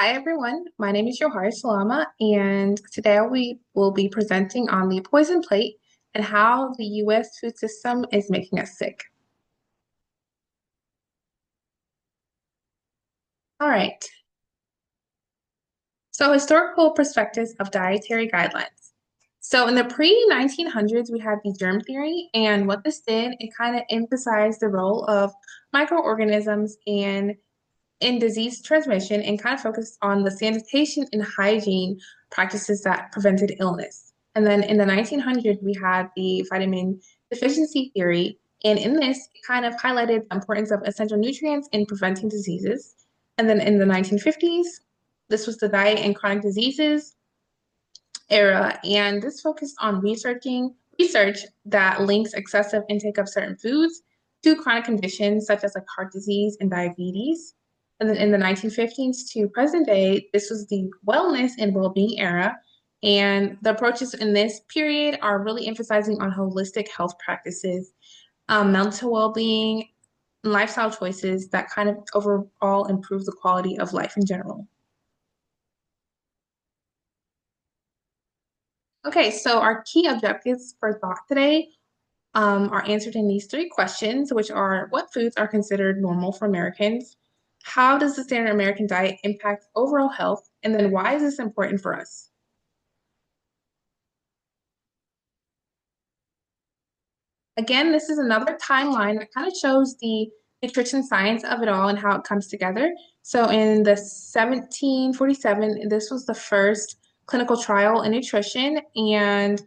Hi everyone, my name is Yohari Salama, and today we will be presenting on the poison plate and how the U.S. food system is making us sick. All right, so historical perspectives of dietary guidelines. So in the pre-1900s, we had the germ theory, and what this did, it kind of emphasized the role of microorganisms in disease transmission and kind of focused on the sanitation and hygiene practices that prevented illness. And then in the 1900s, we had the vitamin deficiency theory. And in this, it kind of highlighted the importance of essential nutrients in preventing diseases. And then in the 1950s, this was the diet and chronic diseases era. And this focused on research that links excessive intake of certain foods to chronic conditions such as like heart disease and diabetes. And then in the 1950s to present day, this was the wellness and well-being era. And the approaches in this period are really emphasizing on holistic health practices, mental well-being, and lifestyle choices that kind of overall improve the quality of life in general. Okay, so our key objectives for thought today are answered in these three questions, which are what foods are considered normal for Americans? How does the standard American diet impact overall health? And then why is this important for us? Again, this is another timeline that kind of shows the nutrition science of it all and how it comes together. So in the 1747, this was the first clinical trial in nutrition. And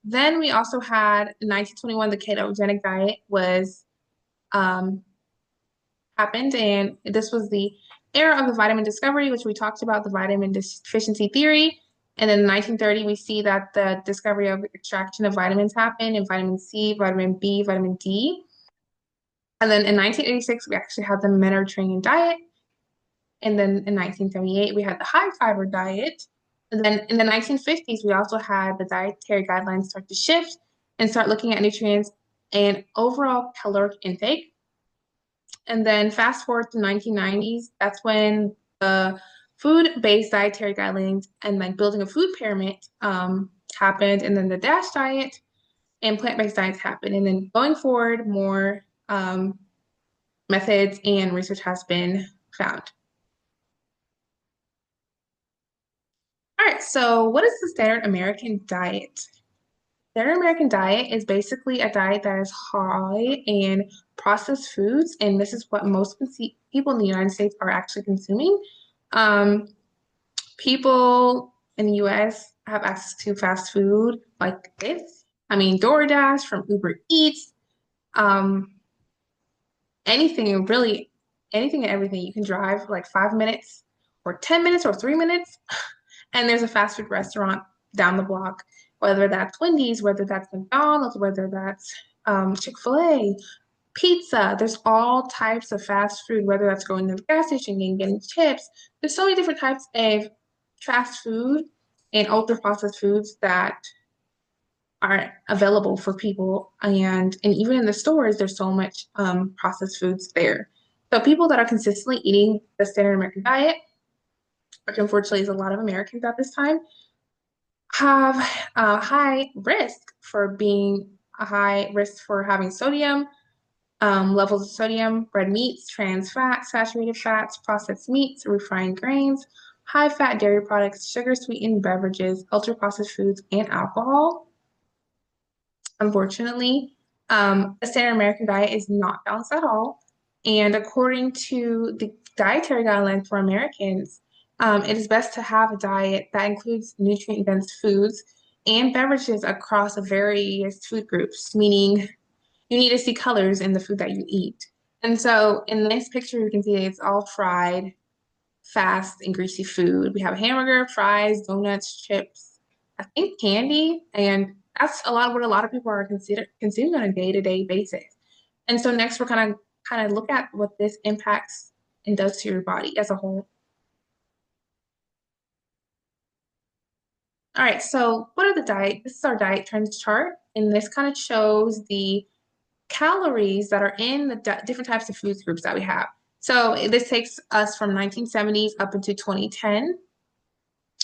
then we also had in 1921, the ketogenic diet was um, happened, and this was the era of the vitamin discovery, which we talked about the vitamin deficiency theory. And in 1930, we see that the discovery of extraction of vitamins happened in vitamin C, vitamin B, vitamin D. And then in 1986, we actually had the Mediterranean diet. And then in 1978, we had the high fiber diet. And then in the 1950s, we also had the dietary guidelines start to shift and start looking at nutrients and overall caloric intake. And then fast forward to 1990s, that's when the food-based dietary guidelines and like building a food pyramid happened, and then the DASH diet and plant-based diets happened. And then going forward, more methods and research has been found. All right, so what is the standard American diet? Standard American diet is basically a diet that is high in processed foods, and this is what most people in the United States are actually consuming. Um, People in the US have access to fast food like this. I mean, DoorDash from Uber Eats, um, anything really, anything and everything. You can drive like 5 minutes or 10 minutes or 3 minutes, and there's a fast food restaurant down the block, whether that's Wendy's, whether that's McDonald's, whether that's Chick-fil-A, pizza. There's all types of fast food, whether that's going to the gas station and getting chips. There's so many different types of fast food and ultra processed foods that are available for people. And even in the stores, there's so much processed foods there. So people that are consistently eating the standard American diet, which unfortunately is a lot of Americans at this time, have a high risk for being a high risk for having sodium levels of sodium, red meats, trans fats, saturated fats, processed meats, refined grains, high fat dairy products, sugar sweetened beverages, ultra processed foods, and alcohol. Unfortunately, the standard American diet is not balanced at all. And according to the dietary guidelines for Americans, it is best to have a diet that includes nutrient dense foods and beverages across various food groups, meaning you need to see colors in the food that you eat. And so in this picture, you can see it's all fried, fast, and greasy food. We have hamburger, fries, donuts, chips, I think candy, and that's a lot of what a lot of people are consuming on a day-to-day basis. And so next, we're kind of look at what this impacts and does to your body as a whole. All right, so what are the diet? This is our diet trends chart, and this kind of shows the calories that are in the different types of food groups that we have. So this takes us from 1970s up into 2010.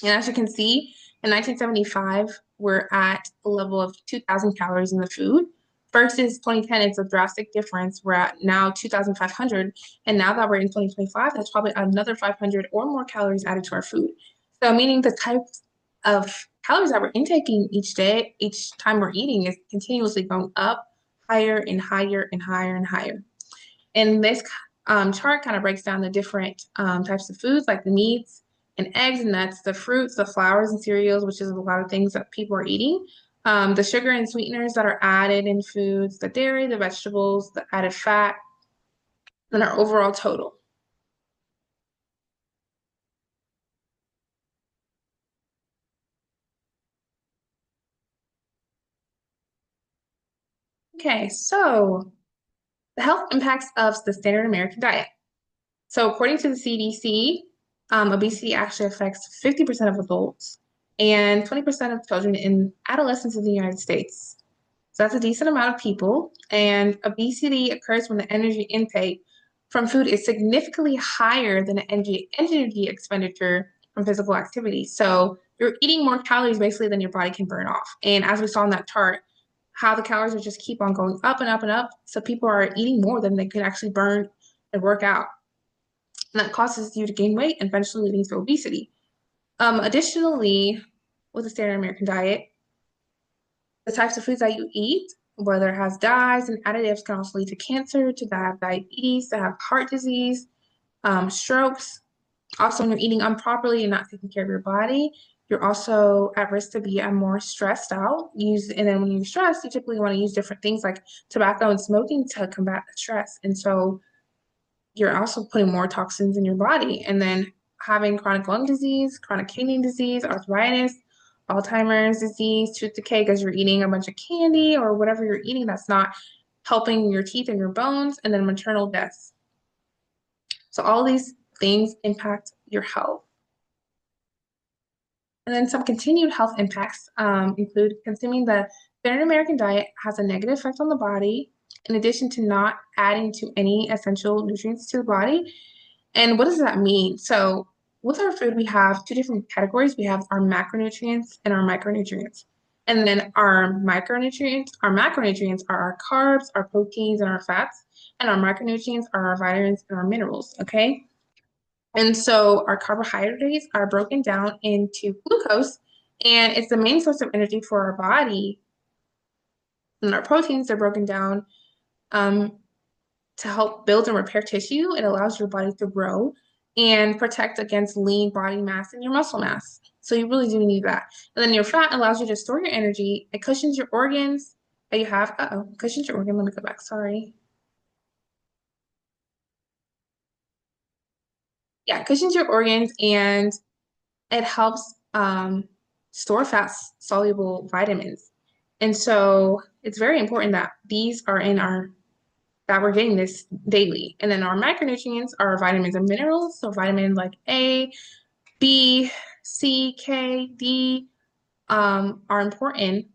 And as you can see, in 1975, we're at a level of 2,000 calories in the food. Versus 2010, it's a drastic difference. We're at now 2,500. And now that we're in 2025, that's probably another 500 or more calories added to our food. So, meaning the types of calories that we're intaking each day, each time we're eating, is continuously going up higher and higher and higher and higher. And this chart kind of breaks down the different types of foods, like the meats and eggs and nuts, the fruits, the flours and cereals, which is a lot of things that people are eating, the sugar and sweeteners that are added in foods, the dairy, the vegetables, the added fat, and our overall total. Okay, so the health impacts of the standard American diet. So, according to the CDC, obesity actually affects 50% of adults and 20% of children and adolescents in the United States. So that's a decent amount of people. And obesity occurs when the energy intake from food is significantly higher than the energy expenditure from physical activity. So you're eating more calories basically than your body can burn off. And as we saw in that chart, how the calories will just keep on going up and up and up. So people are eating more than they could actually burn and work out. And that causes you to gain weight and eventually leading to obesity. Additionally, with the standard American diet, the types of foods that you eat, whether it has dyes and additives, can also lead to cancer, to have diabetes, to have heart disease, strokes. Also, when you're eating improperly and not taking care of your body, you're also at risk to be more stressed out. And then when you're stressed, you typically want to use different things like tobacco and smoking to combat the stress. And so you're also putting more toxins in your body. And then having chronic lung disease, chronic kidney disease, arthritis, Alzheimer's disease, tooth decay because you're eating a bunch of candy or whatever you're eating that's not helping your teeth and your bones, and then maternal deaths. So all these things impact your health. And then some continued health impacts include consuming the standard American diet has a negative effect on the body, in addition to not adding to any essential nutrients to the body. And what does that mean? So, with our food, we have two different categories. We have our macronutrients and our micronutrients. And then our macronutrients are our carbs, our proteins, and our fats. And our micronutrients are our vitamins and our minerals. Okay. And so our carbohydrates are broken down into glucose, and it's the main source of energy for our body. And our proteins are broken down um, to help build and repair tissue. It allows your body to grow and protect against lean body mass and your muscle mass. So you really do need that. And then your fat allows you to store your energy. It cushions your organs that you have. Cushions your organ. Let me go back. Sorry. Yeah, cushions your organs and it helps store fat soluble vitamins. And so it's very important that these are in our that we're getting this daily. And then our micronutrients are vitamins and minerals. So vitamins like A, B, C, K, D are important.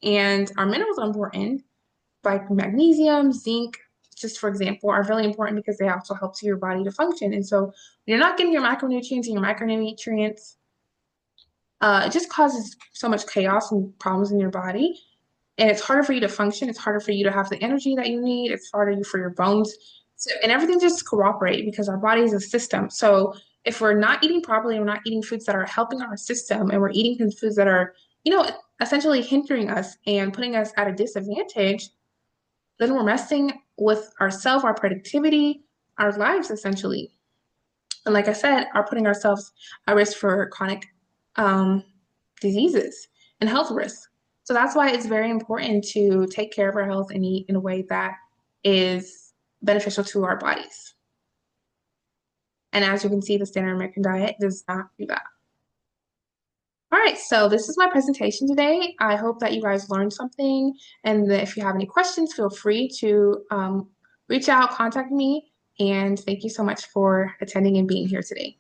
And our minerals are important, like magnesium, zinc, just for example, are really important because they also help your body to function. And so you're not getting your macronutrients and your micronutrients. It just causes so much chaos and problems in your body. And it's harder for you to function. It's harder for you to have the energy that you need. It's harder for your bones. And everything just cooperate because our body is a system. So if we're not eating properly, we're not eating foods that are helping our system, and we're eating foods that are, essentially hindering us and putting us at a disadvantage, then we're messing with ourselves, our productivity, our lives essentially. And like I said, are putting ourselves at risk for chronic um, diseases and health risks. So that's why it's very important to take care of our health and eat in a way that is beneficial to our bodies. And as you can see, the standard American diet does not do that. All right, so this is my presentation today. I hope that you guys learned something. And that if you have any questions, feel free to reach out, contact me. And thank you so much for attending and being here today.